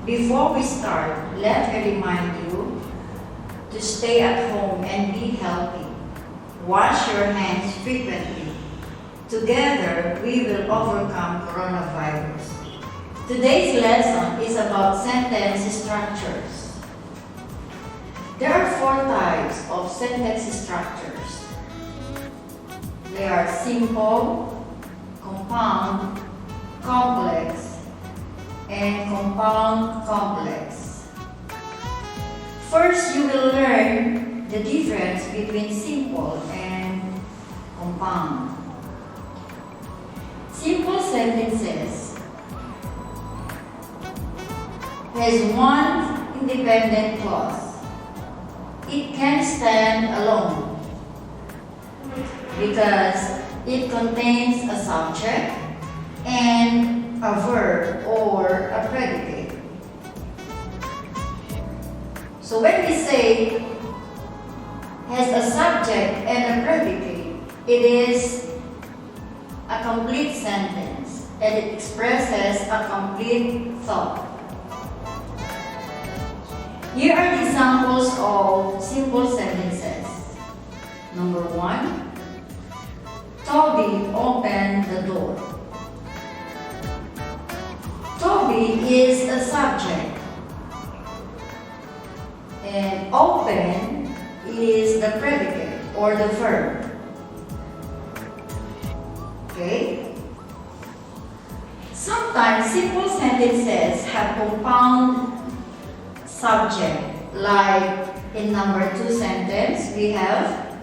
Before we start, let me remind you to stay at home and be healthy. Wash your hands frequently. Together, we will overcome coronavirus. Today's lesson is about sentence structures. There are 4 types of sentence structures. They are simple, compound, complex, and compound complex. First, you will learn the difference between simple and compound. Simple sentences has one independent clause. It can stand alone because it contains a subject and a verb or a predicate. So when we say has a subject and a predicate, it is a complete sentence and it expresses a complete thought. Here are the examples of simple sentences. Number 1, Toby opened the door. Toby is a subject and open is the predicate or the verb. Okay? Sometimes simple sentences have compound subject, like in number 2 sentence, we have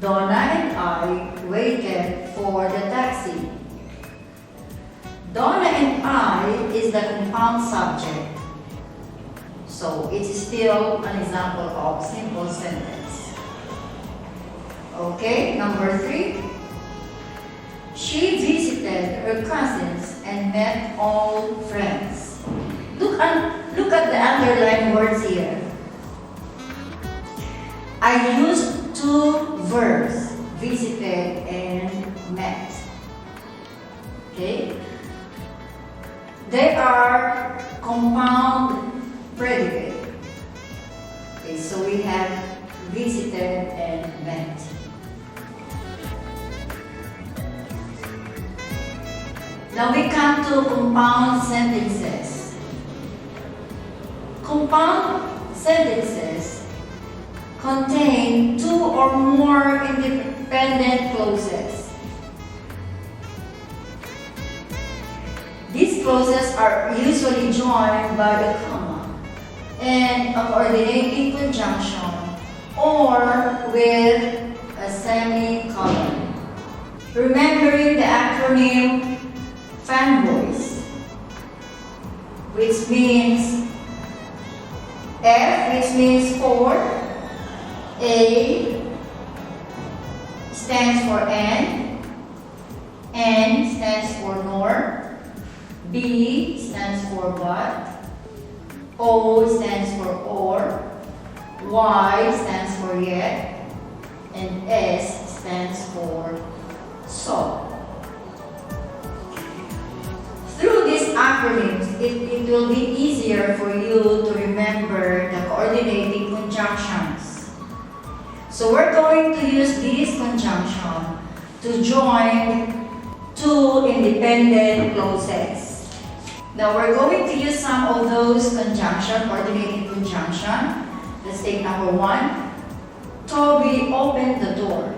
Donna and I waited for the taxi. Donna and I is the compound subject, so it is still an example of simple sentence. Okay, number 3. She visited her cousins and met old friends. Look at the underlined words here. I used 2 verbs, visited and met. Okay? They are compound predicate. Okay, so we have visited and met. Now we come to compound sentences. Compound sentences contain 2 or more independent clauses. These clauses are usually joined by a comma and a coordinating conjunction or with a semicolon. Remembering the acronym fanboys, which means F, which means for, A stands for N stands for nor, B stands for but, O stands for or, Y stands for yet, and S stands for so. Through these acronyms, it will be easier for you to remember the coordinating conjunctions. So we're going to use this conjunction to join 2 independent clauses. Now we're going to use some of those coordinating conjunction. Let's take number 1. Toby opened the door,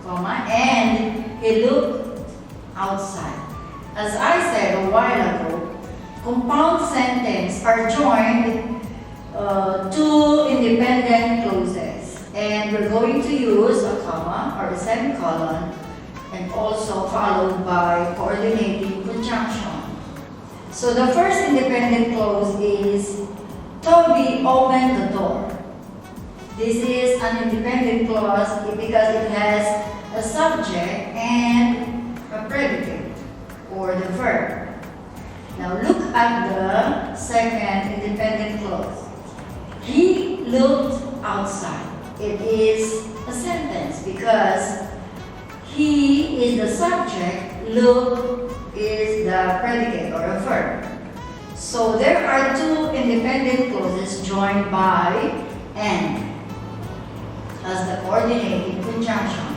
comma, and he looked outside. As I said a while ago, compound sentences are joined 2 independent clauses, and we're going to use a comma or a semicolon and also followed by coordinating conjunction. So the first independent clause is Toby opened the door. This is an independent clause because it has a subject and a predicate or the verb. Now look at the second independent clause. He looked outside. It is a sentence because he is the subject, look is the predicate or a verb. So there are two independent clauses joined by and as the coordinating conjunction.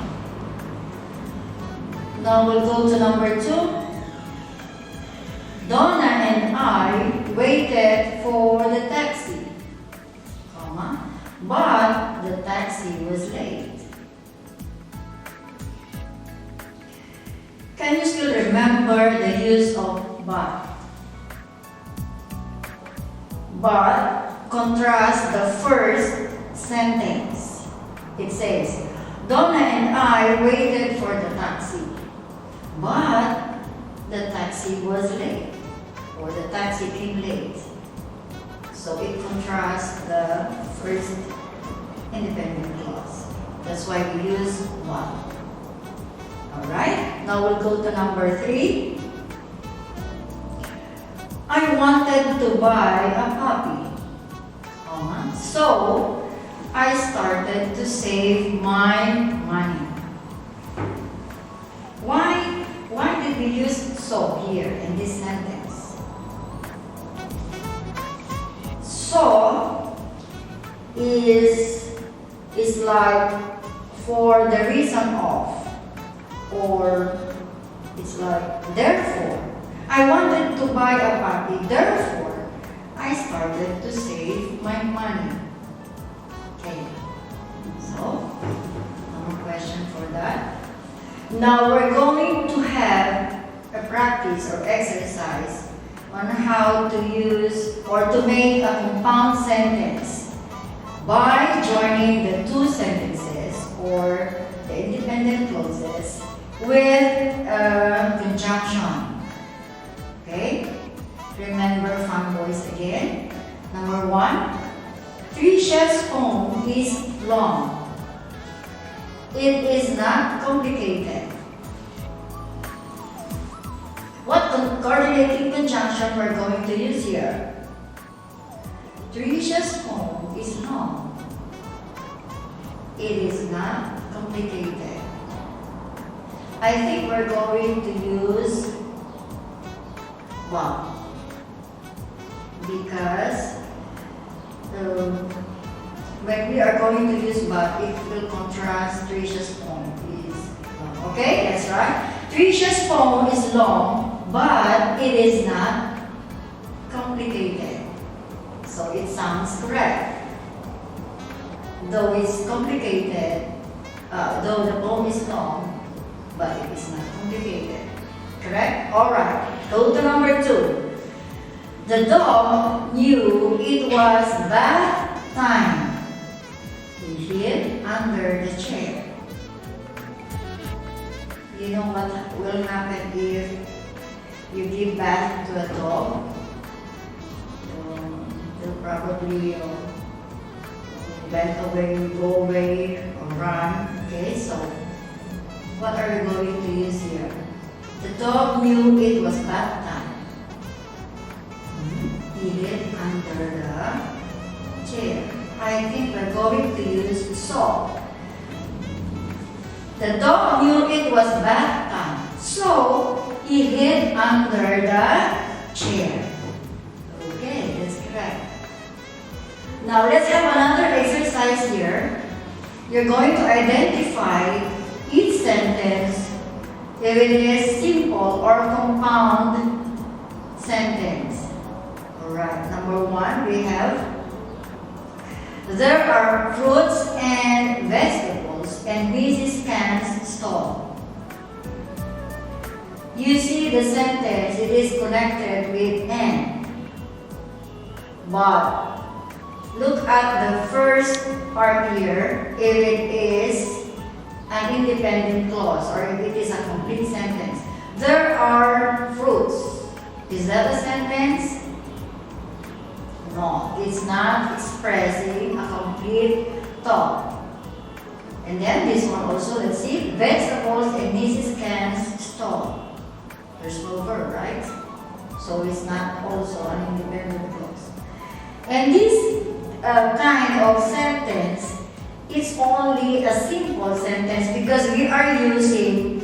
Now we'll go to number 2. Donna and I waited for the taxi, comma, but the taxi was late. Can you still remember the use of but? But contrast the first sentence. It says, Donna and I waited for the taxi, but the taxi was late, or the taxi came late. So it contrasts the first independent clause. That's why we use but. Alright, now we'll go to number 3. I wanted to buy a puppy, comma, so I started to save my money. Why did we use so here in this sentence? So is like for the reason of, or it's like therefore. I wanted to buy a puppy, therefore I started to save my money. Okay, so no more question for that. Now we're going to have a practice or exercise on how to use or to make a compound sentence by joining the two sentences or the independent clauses with conjunction. Okay? Remember fanboys again. Number 1, Tricia's poem is long. It is not complicated. What coordinating conjunction we're going to use here? Tricia's poem is long. It is not complicated. I think we're going to use but, because when we are going to use but, it will contrast Tricia's poem is long. Okay, that's right. Tricia's poem is long, but it is not complicated. So it sounds correct. Though it's complicated, though the poem is long, but it is not complicated. Correct? Alright. Go to number 2. The dog knew it was bath time. He hid under the chair. You know what will happen if you give bath to a dog? They'll probably bend away, go away, or run. Okay, so what are we going to use here? The dog knew it was bath time. He hid under the chair. I think we're going to use so. The dog knew it was bath time, so he hid under the chair. Okay, that's correct. Now let's have another exercise here. You're going to identify each sentence if it is simple or compound sentence. Alright, number 1 we have, there are fruits and vegetables in Mrs. Can's stall. You see the sentence, it is connected with and. But look at the first part here, if it is an independent clause or if it is a complete sentence. There are fruits. Is that a sentence? No, it's not expressing a complete thought. And then this one also, let's see, vegetables in Mrs. Can's stall. There's no verb, right? So it's not also an independent clause. And this kind of sentence, it's only a simple sentence because we are using,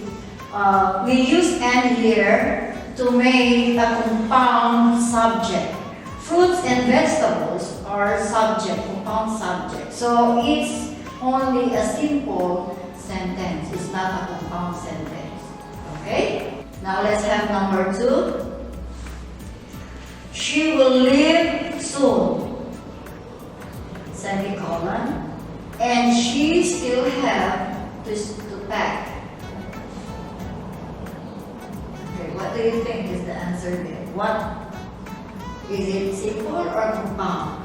we use and here to make a compound subject. Fruits and vegetables are subject, compound subject. So it's only a simple sentence. It's not a compound sentence. Okay? Now let's have number 2. She will leave soon. Semicolon. And she still have to pack. Okay, what do you think is the answer there? What? Is it simple or compound?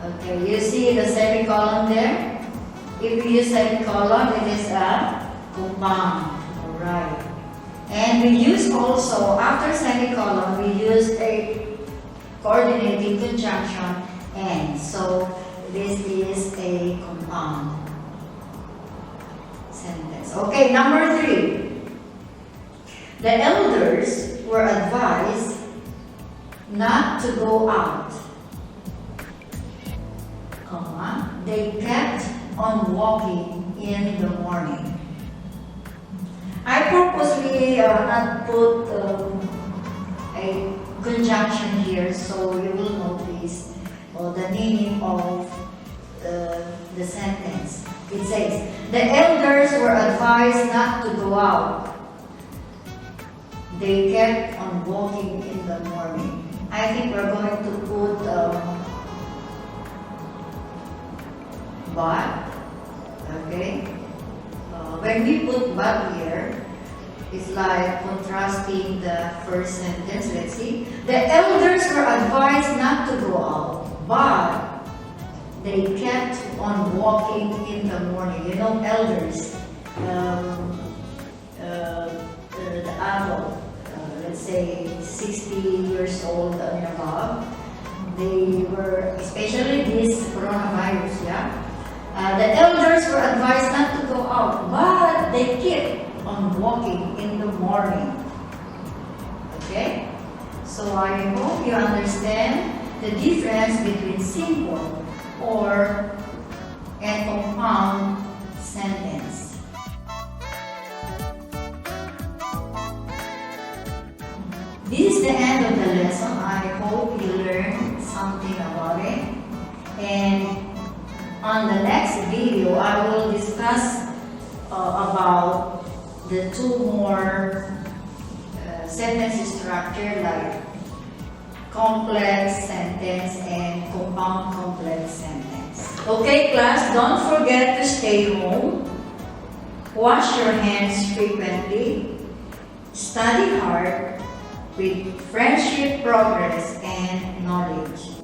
Okay, you see the semicolon there? If we use semicolon, it is a compound. Alright. And we use also, after semicolon, we use a coordinating conjunction and. So, this is a compound sentence. Okay, number 3. The elders were advised not to go out, they kept on walking in the morning. I purposely not put a conjunction here so you will notice the meaning of the sentence. It says, the elders were advised not to go out. They kept on walking in the morning. I think we're going to put but. Okay. When we put but here, it's like contrasting the first sentence. Let's see. The elders were advised not to go out, but they kept on walking in the morning. You know, elders, the adult, let's say 60 years old and above, they were, especially this coronavirus, yeah. The elders were advised not to go out, but they kept on walking in the morning. Okay? So I hope you understand the difference between simple or and compound sentence. This is the end of the lesson. I hope you learned something about it. And on the next video, I will discuss about the 2 more sentence structure, like complex sentence and compound complex sentence. Okay, class, don't forget to stay home, wash your hands frequently, study hard with friendship, progress, and knowledge.